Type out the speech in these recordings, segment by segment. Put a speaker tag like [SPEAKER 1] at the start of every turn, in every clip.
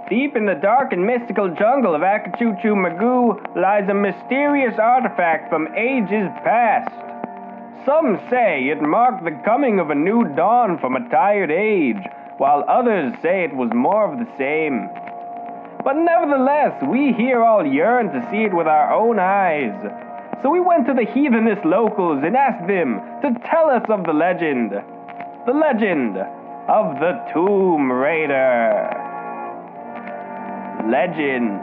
[SPEAKER 1] Deep in the dark and mystical jungle of Akachuchu Magoo lies a mysterious artifact from ages past. Some say it marked the coming of a new dawn from a tired age, while others say it was more of the same. But nevertheless, we here all yearn to see it with our own eyes. So we went to the heathenist locals and asked them to tell us of the legend. The legend of the Tomb Raider. Legend.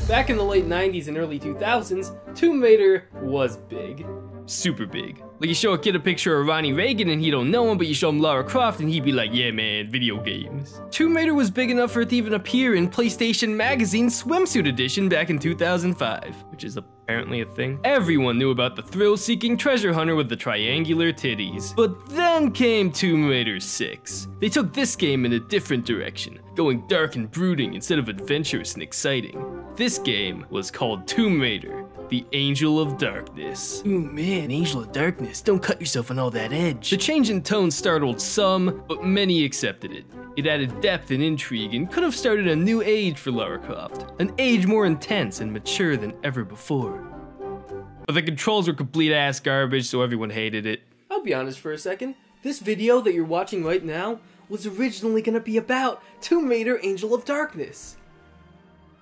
[SPEAKER 2] Back in the late 90s and early 2000s, Tomb Raider was big. Super big. Like, you show a kid a picture of Ronnie Reagan and he don't know him, but you show him Lara Croft and he'd be like, yeah man, video games. Tomb Raider was big enough for it to even appear in PlayStation Magazine's Swimsuit Edition back in 2005, which is apparently a thing. Everyone knew about the thrill-seeking treasure hunter with the triangular titties. But then came Tomb Raider 6. They took this game in a different direction, going dark and brooding instead of adventurous and exciting. This game was called Tomb Raider, the Angel of Darkness. Ooh man, Angel of Darkness, don't cut yourself on all that edge. The change in tone startled some, but many accepted it. It added depth and intrigue and could have started a new age for Lara Croft, an age more intense and mature than ever before. But the controls were complete ass garbage, so everyone hated it. I'll be honest for a second, this video that you're watching right now was originally gonna be about Tomb Raider Angel of Darkness.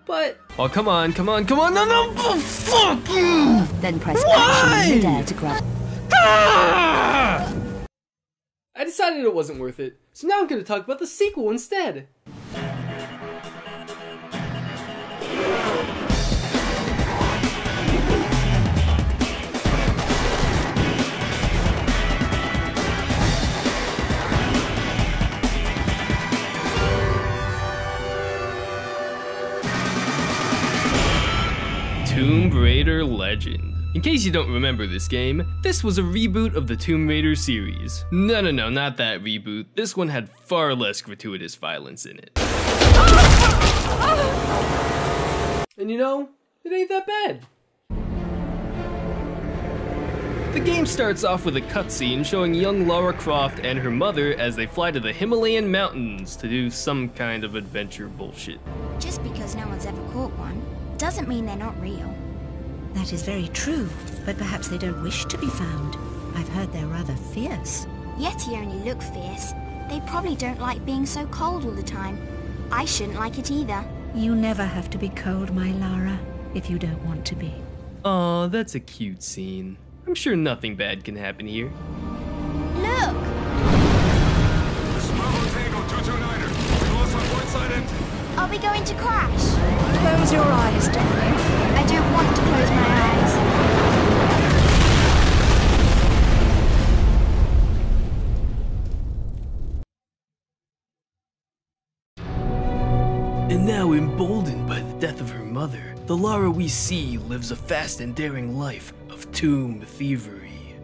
[SPEAKER 2] But... oh, come on, no, oh, fuck you!
[SPEAKER 3] Then press action in midair to grab.
[SPEAKER 2] Ah! I decided it wasn't worth it, so now I'm gonna talk about the sequel instead. Tomb Raider Legend. In case you don't remember this game, this was a reboot of the Tomb Raider series. No, not that reboot. This one had far less gratuitous violence in it. And you know, it ain't that bad. The game starts off with a cutscene showing young Lara Croft and her mother as they fly to the Himalayan mountains to do some kind of adventure bullshit.
[SPEAKER 3] Just because no one's ever caught one doesn't mean they're not real.
[SPEAKER 4] That is very true, but perhaps they don't wish to be found. I've heard they're rather fierce.
[SPEAKER 3] Yeti only look fierce. They probably don't like being so cold all the time. I shouldn't like it either.
[SPEAKER 4] You never have to be cold, my Lara, if you don't want to be.
[SPEAKER 2] Aw, that's a cute scene. I'm sure nothing bad can happen here.
[SPEAKER 3] Look!
[SPEAKER 5] Bravo Tango 229er. Close on port side empty.
[SPEAKER 3] Are we going to crash?
[SPEAKER 4] Close your eyes, darling.
[SPEAKER 3] I don't want to close my eyes.
[SPEAKER 2] And now, emboldened by the death of her mother, the Lara we see lives a fast and daring life of tomb thievery.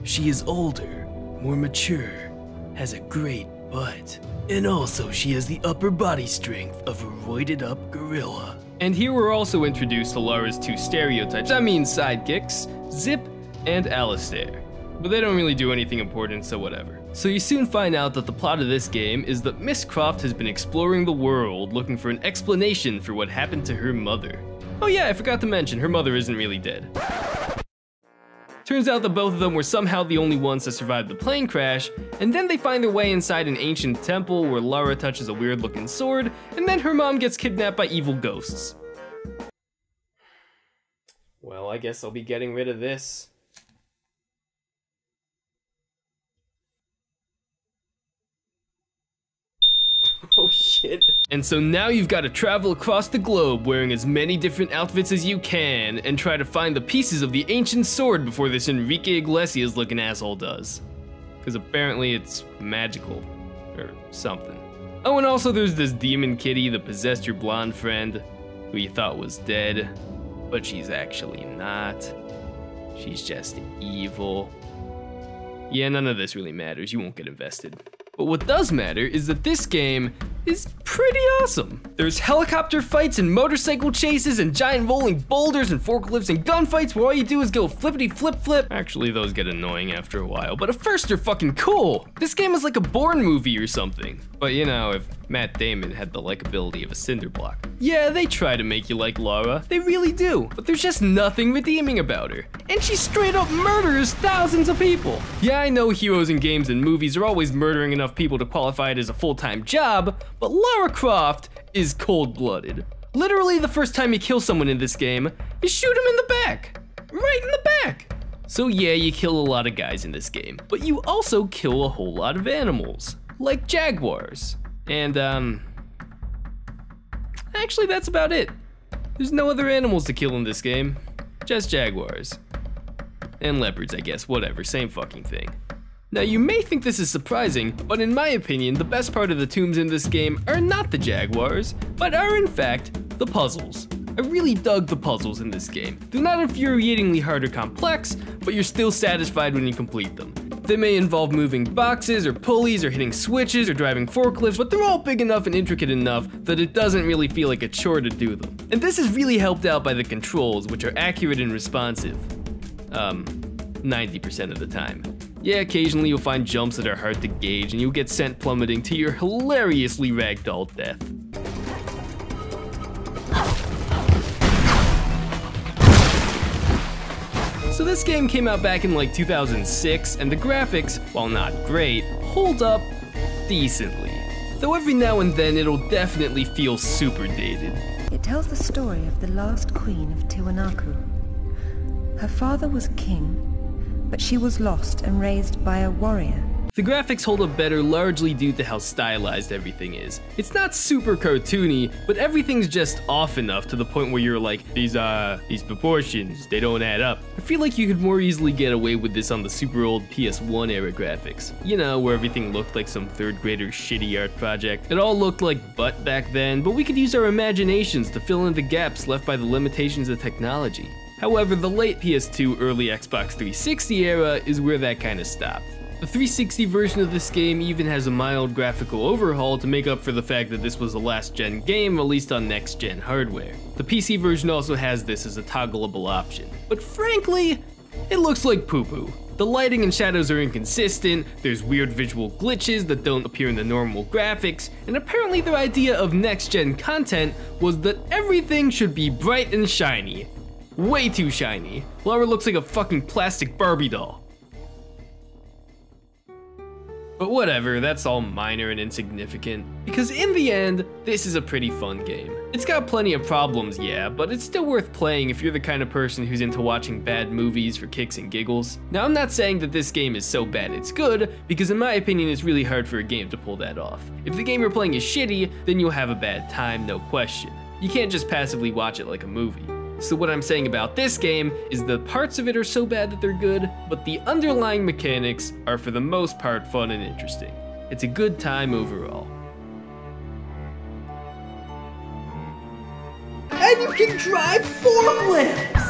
[SPEAKER 2] She is older, more mature, has a great butt, and also she has the upper body strength of a roided up gorilla. And here we're also introduced to Lara's two stereotypes, sidekicks, Zip and Alistair. But they don't really do anything important, so whatever. So you soon find out that the plot of this game is that Miss Croft has been exploring the world looking for an explanation for what happened to her mother. Oh yeah, I forgot to mention, her mother isn't really dead. Turns out that both of them were somehow the only ones to survive the plane crash, and then they find their way inside an ancient temple where Lara touches a weird looking sword, and then her mom gets kidnapped by evil ghosts. Well, I guess I'll be getting rid of this. Oh shit. And so now you've got to travel across the globe wearing as many different outfits as you can and try to find the pieces of the ancient sword before this Enrique Iglesias looking asshole does. Because apparently it's magical. Or something. Oh, and also there's this demon kitty that possessed your blonde friend, who you thought was dead, but she's actually not. She's just evil. Yeah, none of this really matters, you won't get invested. But what does matter is that this game is pretty awesome. There's helicopter fights and motorcycle chases and giant rolling boulders and forklifts and gunfights where all you do is go flippity flip flip. Actually, those get annoying after a while, but at first they're fucking cool. This game is like a Bourne movie or something. But you know, if Matt Damon had the likability of a cinder block. Yeah, they try to make you like Lara, they really do, but there's just nothing redeeming about her. And she straight up murders thousands of people. Yeah, I know heroes in games and movies are always murdering enough people to qualify it as a full-time job, but Lara Croft is cold-blooded. Literally the first time you kill someone in this game, you shoot him in the back. Right in the back. So yeah, you kill a lot of guys in this game, but you also kill a whole lot of animals. Like jaguars. And, actually that's about it. There's no other animals to kill in this game. Just jaguars. And leopards, I guess, whatever, same fucking thing. Now you may think this is surprising, but in my opinion, the best part of the tombs in this game are not the jaguars, but are in fact, the puzzles. I really dug the puzzles in this game. They're not infuriatingly hard or complex, but you're still satisfied when you complete them. They may involve moving boxes or pulleys or hitting switches or driving forklifts, but they're all big enough and intricate enough that it doesn't really feel like a chore to do them. And this is really helped out by the controls, which are accurate and responsive. 90% of the time. Yeah, occasionally you'll find jumps that are hard to gauge and you'll get sent plummeting to your hilariously ragdoll death. So this game came out back in like 2006, and the graphics, while not great, hold up decently. Though every now and then it'll definitely feel super dated.
[SPEAKER 6] It tells the story of the last queen of Tiwanaku. Her father was king, but she was lost and raised by a warrior.
[SPEAKER 2] The graphics hold up better largely due to how stylized everything is. It's not super cartoony, but everything's just off enough to the point where you're like, these proportions, they don't add up. I feel like you could more easily get away with this on the super old PS1 era graphics. You know, where everything looked like some third grader's shitty art project. It all looked like butt back then, but we could use our imaginations to fill in the gaps left by the limitations of technology. However, the late PS2, early Xbox 360 era is where that kind of stopped. The 360 version of this game even has a mild graphical overhaul to make up for the fact that this was a last-gen game released on next-gen hardware. The PC version also has this as a toggleable option. But frankly, it looks like poo-poo. The lighting and shadows are inconsistent, there's weird visual glitches that don't appear in the normal graphics, and apparently their idea of next-gen content was that everything should be bright and shiny. Way too shiny. Lara looks like a fucking plastic Barbie doll. But whatever, that's all minor and insignificant, because in the end, this is a pretty fun game. It's got plenty of problems, yeah, but it's still worth playing if you're the kind of person who's into watching bad movies for kicks and giggles. Now, I'm not saying that this game is so bad it's good, because in my opinion, it's really hard for a game to pull that off. If the game you're playing is shitty, then you'll have a bad time, no question. You can't just passively watch it like a movie. So what I'm saying about this game is the parts of it are so bad that they're good, but the underlying mechanics are for the most part fun and interesting. It's a good time overall.
[SPEAKER 7] And you can drive forklifts!